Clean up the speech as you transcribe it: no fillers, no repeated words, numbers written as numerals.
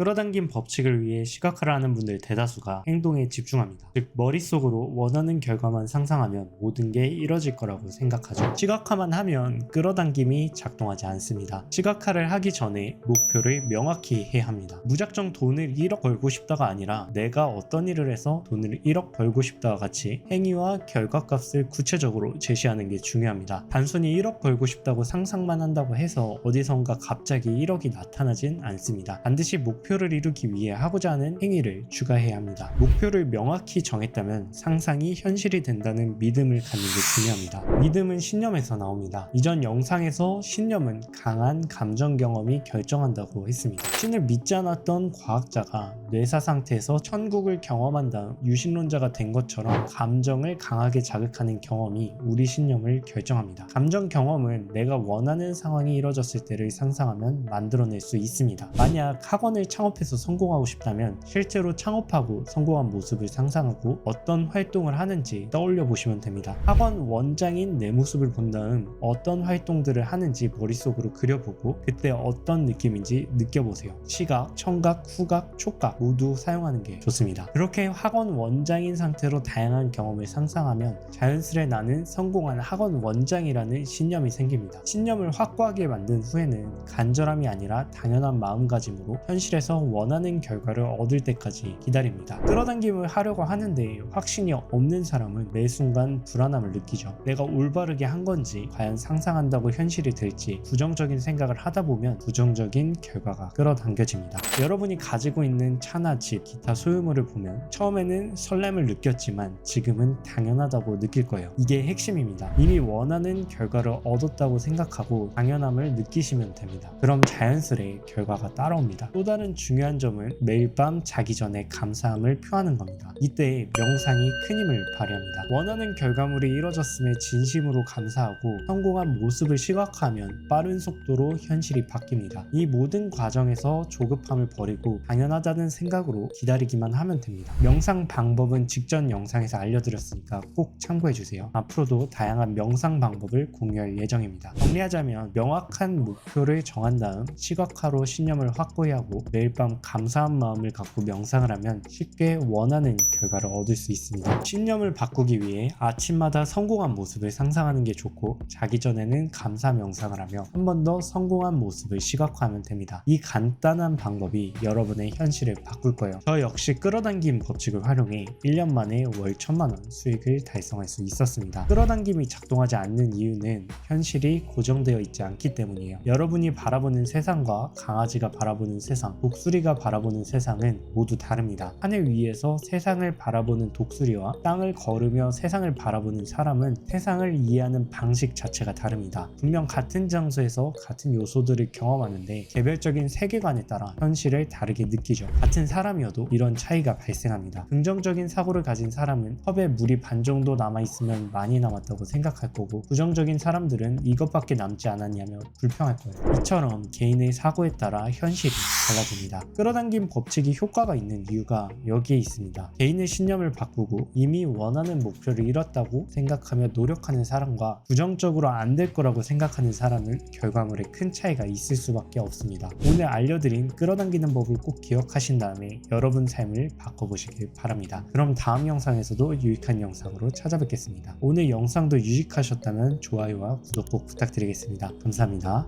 끌어당김 법칙을 위해 시각화를 하는 분들 대다수가 행동에 집중합니다. 즉 머릿속으로 원하는 결과만 상상하면 모든 게 이뤄질 거라고 생각하죠. 시각화만 하면 끌어당김이 작동하지 않습니다. 시각화를 하기 전에 목표를 명확히 해야 합니다. 무작정 돈을 1억 벌고 싶다가 아니라 내가 어떤 일을 해서 돈을 1억 벌고 싶다와 같이 행위와 결과값을 구체적으로 제시하는 게 중요합니다. 단순히 1억 벌고 싶다고 상상만 한다고 해서 어디선가 갑자기 1억이 나타나진 않습니다. 반드시 목표를 이루기 위해 하고자 하는 행위를 추가해야 합니다. 목표를 명확히 정했다면 상상이 현실이 된다는 믿음을 갖는 게 중요합니다. 믿음은 신념에서 나옵니다. 이전 영상에서 신념은 강한 감정 경험이 결정한다고 했습니다. 신을 믿지 않았던 과학자가 뇌사 상태에서 천국을 경험한 다음 유신론자가 된 것처럼 감정을 강하게 자극하는 경험이 우리 신념을 결정합니다. 감정 경험은 내가 원하는 상황이 이뤄졌을 때를 상상하면 만들어낼 수 있습니다. 만약 학원을 창업해서 성공하고 싶다면 실제로 창업하고 성공한 모습을 상상하고 어떤 활동을 하는지 떠올려 보시면 됩니다. 학원 원장인 내 모습을 본 다음 어떤 활동들을 하는지 머릿속으로 그려보고 그때 어떤 느낌인지 느껴보세요. 시각, 청각, 후각, 촉각 모두 사용하는 게 좋습니다. 그렇게 학원 원장인 상태로 다양한 경험을 상상하면 자연스레 나는 성공한 학원 원장이라는 신념이 생깁니다. 신념을 확고하게 만든 후에는 간절함이 아니라 당연한 마음가짐으로 현실에서 원하는 결과를 얻을 때까지 기다립니다. 끌어당김을 하려고 하는데 확신이 없는 사람은 매 순간 불안함을 느끼죠. 내가 올바르게 한 건지 과연 상상한다고 현실이 될지 부정적인 생각을 하다 보면 부정적인 결과가 끌어당겨집니다. 여러분이 가지고 있는 차나 집, 기타 소유물을 보면 처음에는 설렘을 느꼈지만 지금은 당연하다고 느낄 거예요. 이게 핵심입니다. 이미 원하는 결과를 얻었다고 생각하고 당연함을 느끼시면 됩니다. 그럼 자연스레 결과가 따라옵니다. 또 다른 중요한 점은 매일 밤 자기 전에 감사함을 표하는 겁니다. 이때 명상이 큰 힘을 발휘합니다. 원하는 결과물이 이뤄졌음에 진심으로 감사하고 성공한 모습을 시각화하면 빠른 속도로 현실이 바뀝니다. 이 모든 과정에서 조급함을 버리고 당연하다는 생각으로 기다리기만 하면 됩니다. 명상 방법은 직전 영상에서 알려드렸으니까 꼭 참고해주세요. 앞으로도 다양한 명상 방법을 공유할 예정입니다. 정리하자면 명확한 목표를 정한 다음 시각화로 신념을 확고히 하고 매일 밤 감사한 마음을 갖고 명상을 하면 쉽게 원하는 결과를 얻을 수 있습니다. 신념을 바꾸기 위해 아침마다 성공한 모습을 상상하는 게 좋고 자기 전에는 감사 명상을 하며 한 번 더 성공한 모습을 시각화하면 됩니다. 이 간단한 방법이 여러분의 현실을 바꿀 거예요. 저 역시 끌어당김 법칙을 활용해 1년 만에 월 1,000만원 수익을 달성할 수 있었습니다. 끌어당김이 작동하지 않는 이유는 현실이 고정되어 있지 않기 때문이에요. 여러분이 바라보는 세상과 강아지가 바라보는 세상, 독수리가 바라보는 세상은 모두 다릅니다. 하늘 위에서 세상을 바라보는 독수리와 땅을 걸으며 세상을 바라보는 사람은 세상을 이해하는 방식 자체가 다릅니다. 분명 같은 장소에서 같은 요소들을 경험하는데 개별적인 세계관에 따라 현실을 다르게 느끼죠. 같은 사람이어도 이런 차이가 발생합니다. 긍정적인 사고를 가진 사람은 컵에 물이 반 정도 남아있으면 많이 남았다고 생각할 거고 부정적인 사람들은 이것밖에 남지 않았냐며 불평할 거예요. 이처럼 개인의 사고에 따라 현실이 달라집니다. 끌어당김 법칙이 효과가 있는 이유가 여기에 있습니다. 개인의 신념을 바꾸고 이미 원하는 목표를 이뤘다고 생각하며 노력하는 사람과 부정적으로 안 될 거라고 생각하는 사람은 결과물에 큰 차이가 있을 수밖에 없습니다. 오늘 알려드린 끌어당기는 법을 꼭 기억하신 다음에 여러분 삶을 바꿔보시길 바랍니다. 그럼 다음 영상에서도 유익한 영상으로 찾아뵙겠습니다. 오늘 영상도 유익하셨다면 좋아요와 구독 꼭 부탁드리겠습니다. 감사합니다.